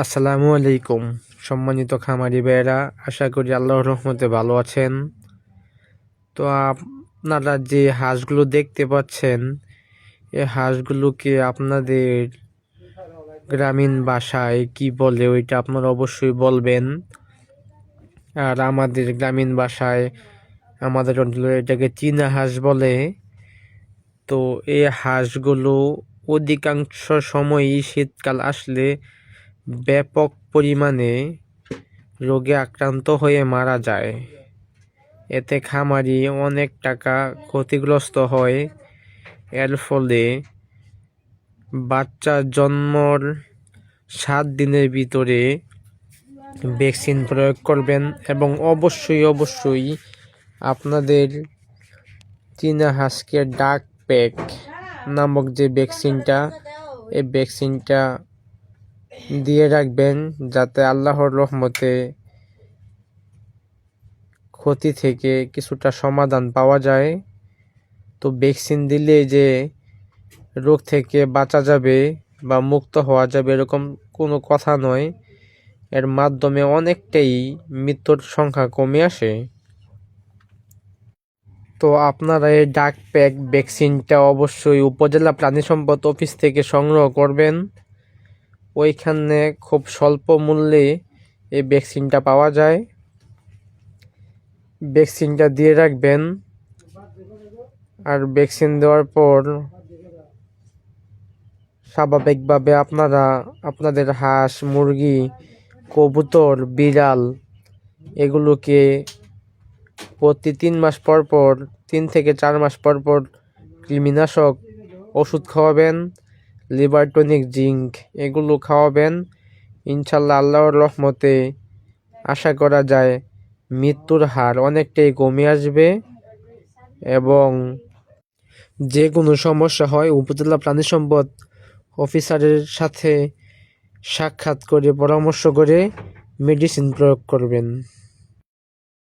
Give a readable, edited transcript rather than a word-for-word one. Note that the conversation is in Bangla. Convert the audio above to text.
আসসালামু আলাইকুম সম্মানিত খামারি ভাইয়েরা, আশা করি আল্লাহর রহমতে ভালো আছেন। তো আপনারা যে হাঁসগুলো দেখতে পাচ্ছেন, এই হাঁসগুলোকে আপনাদের গ্রামীণ ভাষায় কি বলে ওইটা আপনারা অবশ্যই বলবেন। আর আমাদের গ্রামীণ ভাষায় আমাদের অঞ্চলে এটাকে চীনা হাঁস বলে। তো এই হাঁসগুলো অধিকাংশ সময়ই শীতকাল আসলে ব্যাপক পরিমাণে রোগে আক্রান্ত হয়ে মারা যায়। এতে খামারি অনেক টাকা ক্ষতিগ্রস্ত হয়। এর ফলে বাচ্চা জন্মর 7 দিনের ভিতরে ভ্যাকসিন প্রয়োগ করবেন এবং অবশ্যই আপনাদের চীনা হাঁসকে ডাক প্যাক নামক যে ভ্যাকসিনটা, এই ভ্যাকসিনটা দিয়ে রাখবেন, যাতে আল্লাহর রহমতে ক্ষতি থেকে কিছুটা সমাধান পাওয়া যায়। তো ভ্যাকসিন দিলে যে রোগ থেকে বাঁচা যাবে বা মুক্ত হওয়া যাবে এরকম কোনো কথা নয়। এর মাধ্যমে অনেকটাই মৃত্যুর সংখ্যা কমে আসে। তো আপনারা এই ডাক প্যাক ভ্যাকসিনটা অবশ্যই উপজেলা প্রাণী সম্পদ অফিস থেকে সংগ্রহ করবেন। ওইখানে খুব স্বল্প মূল্যে এই ভ্যাকসিনটা পাওয়া যায়। ভ্যাকসিনটা দিয়ে রাখবেন। আর ভ্যাকসিন দেওয়ার পর স্বাভাবিকভাবে আপনারা আপনাদের হাঁস, মুরগি, কবুতর, বিড়াল এগুলোকে প্রতি 3 মাস পর পর 3 থেকে 4 মাস পর পর কৃমিনাশক ওষুধ খাওয়াবেন, লিভার টনিক, জিঙ্ক এগুলো খাওয়াবেন। ইনশাল্লাহ আল্লাহর রহমতে আশা করা যায় মৃত্যুর হার অনেকটাই কমে আসবে। এবং যে কোনো সমস্যা হয় উপজেলা প্রাণী সম্পদ অফিসারের সাথে সাক্ষাৎ করে পরামর্শ করে মেডিসিন প্রয়োগ করবেন।